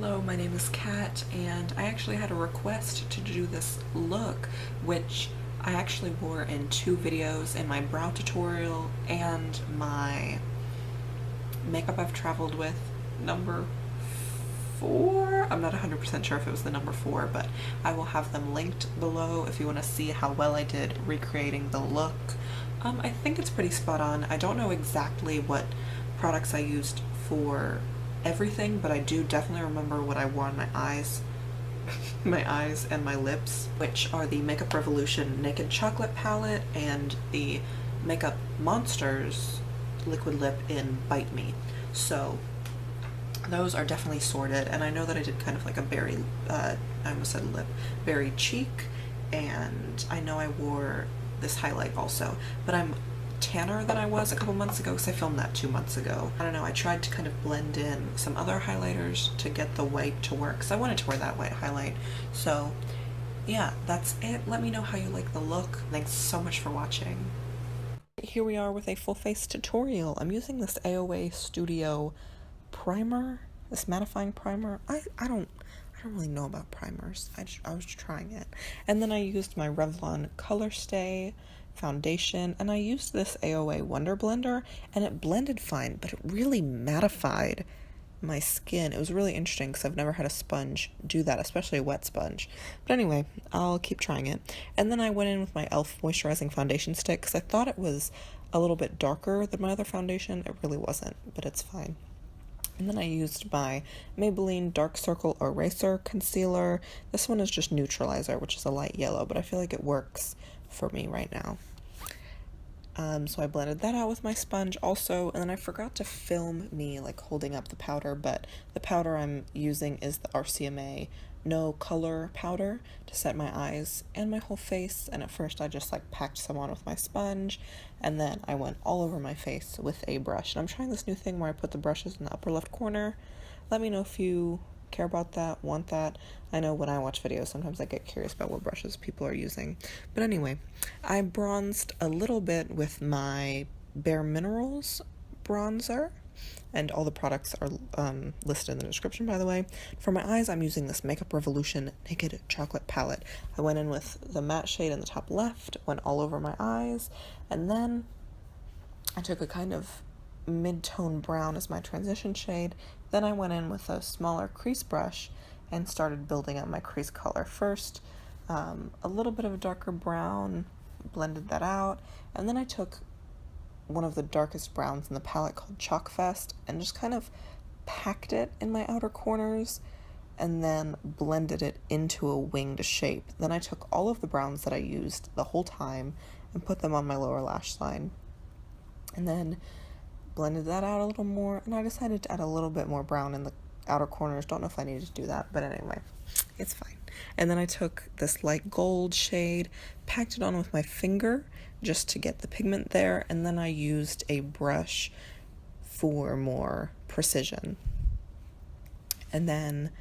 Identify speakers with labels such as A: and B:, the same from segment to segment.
A: Hello, my name is Kat, and I actually had a request to do this look, which I actually wore in two videos, in my brow tutorial and my makeup I've traveled with number 4. I'm not 100% sure if it was the number 4, but I will have them linked below if you want to see how well I did recreating the look. I think it's pretty spot on. I don't know exactly what products I used for everything, but I do definitely remember what I wore on my eyes, my eyes and my lips, which are the Makeup Revolution Naked Chocolate palette and the Makeup Monsters liquid lip in Bite Me. So those are definitely sorted, and I know that I did kind of like a berry, I almost said lip, berry cheek, and I know I wore this highlight also, but I'm tanner than I was a couple months ago because I filmed that 2 months ago. I don't know, I tried to kind of blend in some other highlighters to get the white to work because I wanted to wear that white highlight. So yeah, that's it. Let me know how you like the look. Thanks so much for watching. Here we are with a full face tutorial. I'm using this AOA Studio primer, this mattifying primer. I don't really know about primers. I was trying it. And then I used my Revlon colorstay foundation, and I used this AOA Wonder Blender, and it blended fine, but it really mattified my skin. It was really interesting because I've never had a sponge do that, especially a wet sponge. But anyway, I'll keep trying it. And then I went in with my e.l.f. moisturizing foundation stick because I thought it was a little bit darker than my other foundation. It really wasn't, but it's fine. And then I used my Maybelline Dark Circle Eraser Concealer. This one is just Neutralizer, which is a light yellow, but I feel like it works for me right now. So I blended that out with my sponge also, and then I forgot to film me like holding up the powder, but the powder I'm using is the RCMA No Color powder to set my eyes and my whole face, and at first I just like packed some on with my sponge, and then I went all over my face with a brush. And I'm trying this new thing where I put the brushes in the upper left corner. Let me know if you care about that, want that. I know when I watch videos, sometimes I get curious about what brushes people are using. But anyway, I bronzed a little bit with my bareminerals bronzer, and all the products are listed in the description, by the way. For my eyes, I'm using this Makeup Revolution Naked Chocolate palette. I went in with the matte shade in the top left, went all over my eyes, and then I took a kind of mid-tone brown as my transition shade. Then I went in with a smaller crease brush and started building up my crease color. First, a little bit of a darker brown, blended that out, and then I took one of the darkest browns in the palette called Choc-fest and just kind of packed it in my outer corners and then blended it into a winged shape. Then I took all of the browns that I used the whole time and put them on my lower lash line, and then blended that out a little more, and I decided to add a little bit more brown in the outer corners. Don't know if I needed to do that, but anyway, it's fine. And then I took this light gold shade, packed it on with my finger just to get the pigment there, and then I used a brush for more precision. And then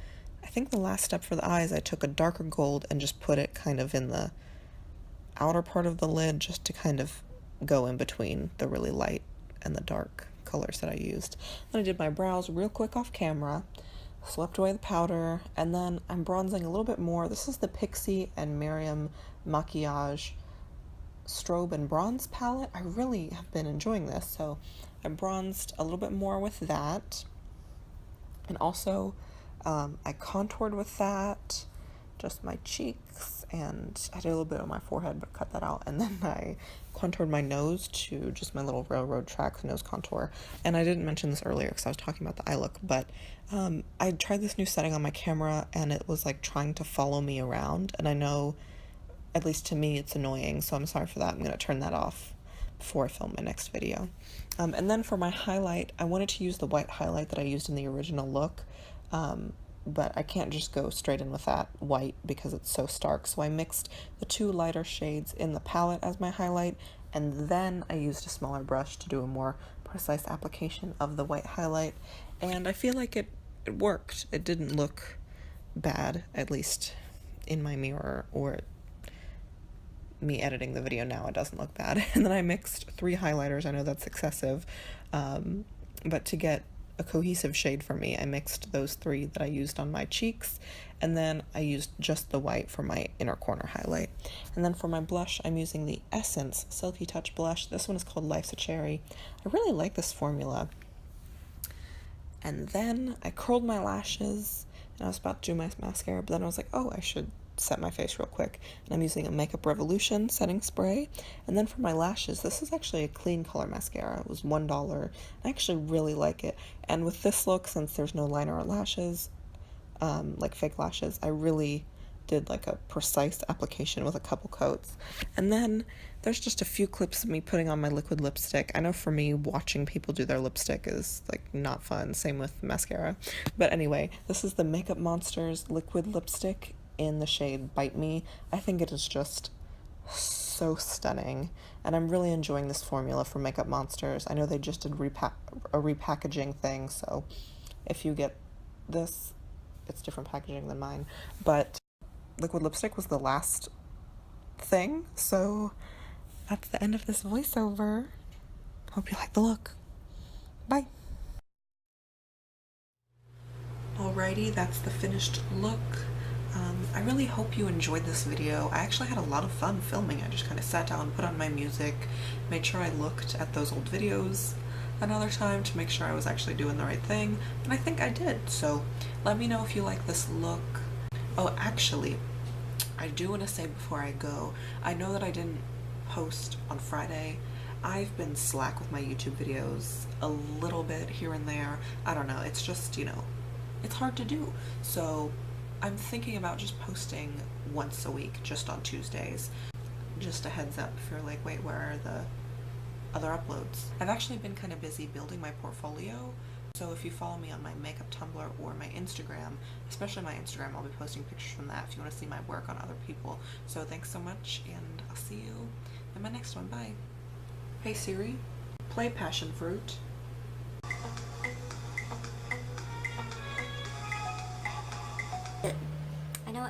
A: I think the last step for the eyes, I took a darker gold and just put it kind of in the outer part of the lid just to kind of go in between the really light and the dark colors that I used. Then I did my brows real quick off camera, swept away the powder, and then I'm bronzing a little bit more. This is the Pixi and Maryam Maquillage Strobe and Bronze palette. I really have been enjoying this, so I bronzed a little bit more with that. And also, I contoured with that, just my cheeks, and I did a little bit on my forehead, but cut that out. And then I contoured my nose to just my little railroad tracks nose contour. And I didn't mention this earlier because I was talking about the eye look, but I tried this new setting on my camera, and it was like trying to follow me around. And I know, at least to me, it's annoying, so I'm sorry for that. I'm going to turn that off before I film my next video. And then for my highlight, I wanted to use the white highlight that I used in the original look, but I can't just go straight in with that white because it's so stark. So I mixed the two lighter shades in the palette as my highlight, and then I used a smaller brush to do a more precise application of the white highlight. And I feel like it worked. It didn't look bad, at least in my mirror or me editing the video now. It doesn't look bad. And then I mixed 3 highlighters. I know that's excessive, but to get a cohesive shade for me. I mixed those three that I used on my cheeks, and then I used just the white for my inner corner highlight. And then for my blush, I'm using the Essence Silky Touch blush. This one is called Life's a Cherry. I really like this formula. And then I curled my lashes, and I was about to do my mascara, but then I was like, oh, I should set my face real quick. And I'm using a Makeup Revolution setting spray. And then for my lashes, this is actually a Kleancolor mascara. It was $1. I actually really like it. And with this look, since there's no liner or lashes, like fake lashes, I really did like a precise application with a couple coats. And then there's just a few clips of me putting on my liquid lipstick. I know for me, watching people do their lipstick is like not fun. Same with mascara. But anyway, this is the Makeup Monsters liquid lipstick in the shade Bite Me. I think it is just so stunning, and I'm really enjoying this formula from Makeup Monsters. I know they just did a repackaging thing, so if you get this, it's different packaging than mine, but liquid lipstick was the last thing, so that's the end of this voiceover. Hope you like the look. Bye. Alrighty, that's the finished look. I really hope you enjoyed this video. I actually had a lot of fun filming. I just kind of sat down, put on my music, made sure I looked at those old videos another time to make sure I was actually doing the right thing, and I think I did. So let me know if you like this look. Oh, actually, I do want to say before I go, I know that I didn't post on Friday. I've been slack with my YouTube videos a little bit here and there. I don't know, it's just, you know, it's hard to do. So I'm thinking about just posting once a week, just on Tuesdays. Just a heads up if you're like, wait, where are the other uploads? I've actually been kind of busy building my portfolio, so if you follow me on my makeup Tumblr or my Instagram, especially my Instagram, I'll be posting pictures from that if you want to see my work on other people. So thanks so much, and I'll see you in my next one. Bye. Hey Siri, play Passion Fruit.
B: I know